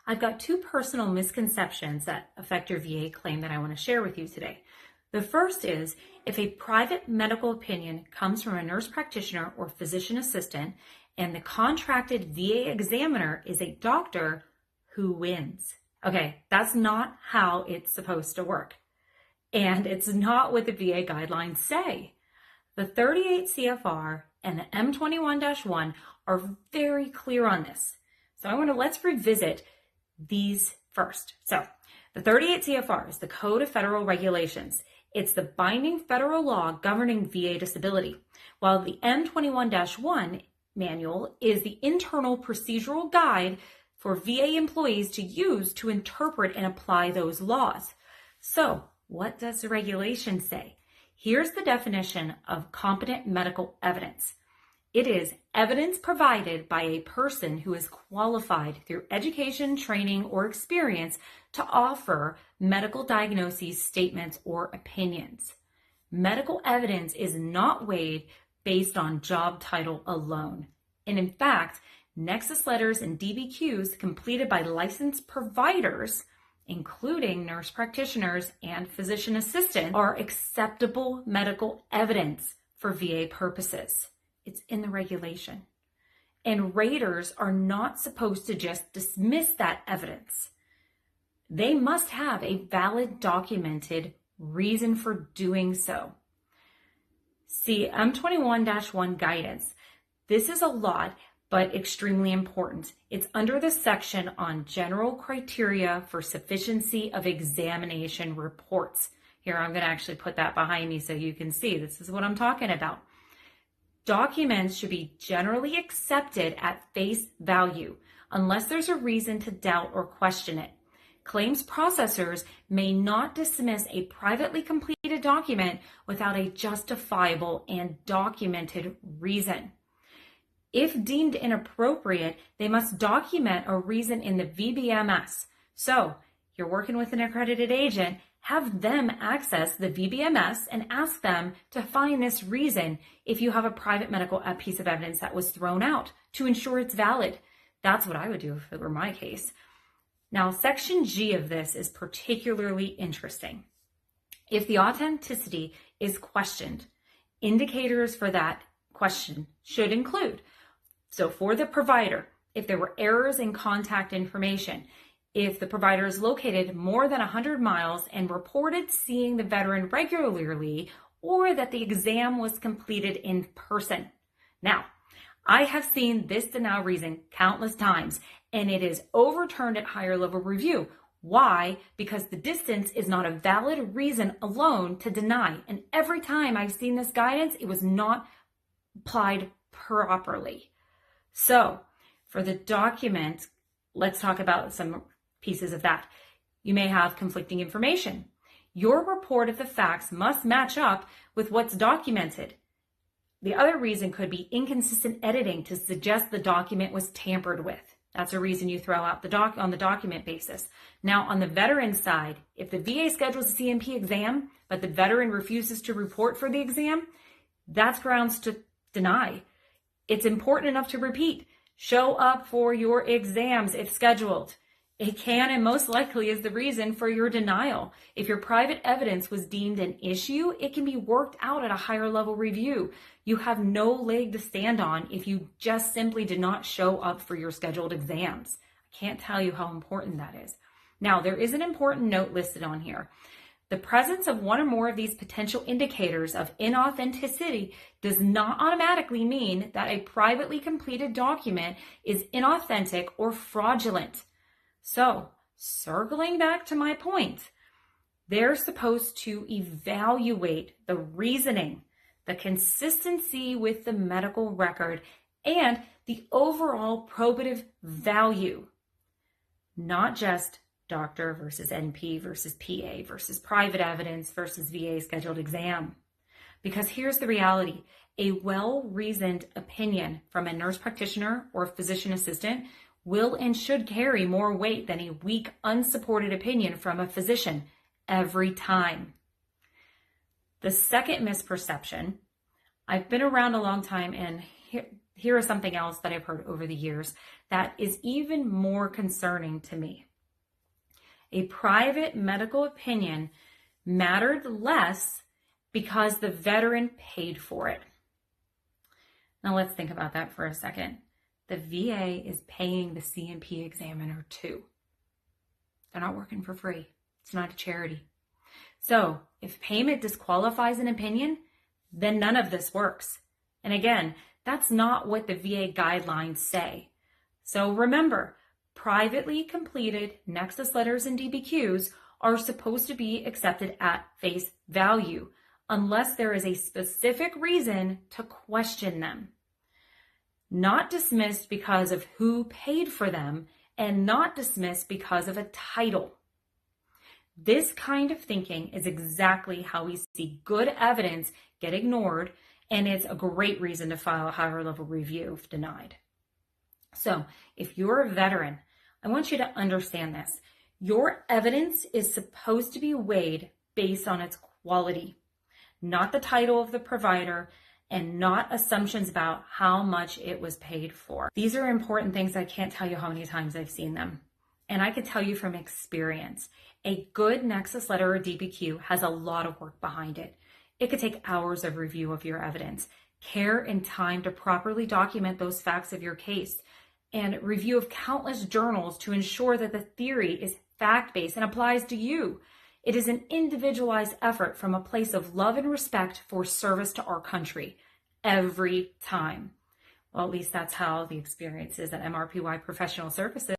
I've got two personal misconceptions that affect your VA claim that I want to share with you today. The first is, if a private medical opinion comes from a nurse practitioner or physician assistant, and the contracted VA examiner is a doctor, who wins? Okay, that's not how it's supposed to work. And it's not what the VA guidelines say. The 38 CFR and the M21-1 are very clear on this. So let's revisit these first. So the 38 CFR is the Code of Federal Regulations. It's the binding federal law governing VA disability, while the M21-1 manual is the internal procedural guide for VA employees to use to interpret and apply those laws. So what does the regulation say? Here's the definition of competent medical evidence. It is evidence provided by a person who is qualified through education, training, or experience to offer medical diagnoses, statements, or opinions. Medical evidence is not weighed based on job title alone. And in fact, Nexus letters and DBQs completed by licensed providers, including nurse practitioners and physician assistants, are acceptable medical evidence for VA purposes. It's in the regulation. And raters are not supposed to just dismiss that evidence. They must have a valid documented reason for doing so. See, M21-1 guidance. This is a lot, but extremely important. It's under the section on general criteria for sufficiency of examination reports. Here, I'm going to actually put that behind me so you can see. This is what I'm talking about. Documents should be generally accepted at face value unless there's a reason to doubt or question it. Claims processors may not dismiss a privately completed document without a justifiable and documented reason. If deemed inappropriate, they must document a reason in the VBMS. So, you're working with an accredited agent, have them access the VBMS and ask them to find this reason if you have a private medical piece of evidence that was thrown out to ensure it's valid. That's what I would do if it were my case. Now, Section G of this is particularly interesting. If the authenticity is questioned, indicators for that question should include, so for the provider, if there were errors in contact information, if the provider is located more than 100 miles and reported seeing the veteran regularly, or that the exam was completed in person. Now, I have seen this denial reason countless times, and it is overturned at higher level review. Why? Because the distance is not a valid reason alone to deny. And every time I've seen this guidance, it was not applied properly. So for the document, let's talk about some pieces of that. You may have conflicting information. Your report of the facts must match up with what's documented. The other reason could be inconsistent editing to suggest the document was tampered with. That's a reason you throw out on the document basis. Now, on the veteran side, if the VA schedules a CMP exam, but the veteran refuses to report for the exam, that's grounds to deny. It's important enough to repeat. Show up for your exams if scheduled. It can and most likely is the reason for your denial. If your private evidence was deemed an issue, it can be worked out at a higher level review. You have no leg to stand on if you just simply did not show up for your scheduled exams. I can't tell you how important that is. Now, there is an important note listed on here. The presence of one or more of these potential indicators of inauthenticity does not automatically mean that a privately completed document is inauthentic or fraudulent. So, circling back to my point, they're supposed to evaluate the reasoning, the consistency with the medical record, and the overall probative value, not just doctor versus NP versus PA versus private evidence versus VA scheduled exam. Because here's the reality. A well-reasoned opinion from a nurse practitioner or physician assistant will and should carry more weight than a weak, unsupported opinion from a physician every time. The second misperception, I've been around a long time, and here is something else that I've heard over the years that is even more concerning to me. A private medical opinion mattered less because the veteran paid for it. Now let's think about that for a second. The VA is paying the C&P examiner too. They're not working for free. It's not a charity. So if payment disqualifies an opinion, then none of this works. And again, that's not what the VA guidelines say. So remember, privately completed Nexus letters and DBQs are supposed to be accepted at face value, unless there is a specific reason to question them. Not dismissed because of who paid for them, and not dismissed because of a title. This kind of thinking is exactly how we see good evidence get ignored, and it's a great reason to file a higher level review if denied. So if you're a veteran, I want you to understand this. Your evidence is supposed to be weighed based on its quality, not the title of the provider, and not assumptions about how much it was paid for. These are important things. I can't tell you how many times I've seen them. And I can tell you from experience, a good Nexus letter or DBQ has a lot of work behind it. It could take hours of review of your evidence, care and time to properly document those facts of your case, and review of countless journals to ensure that the theory is fact-based and applies to you. It is an individualized effort from a place of love and respect for service to our country every time. Well, at least that's how the experience is at MRPY Professional Services.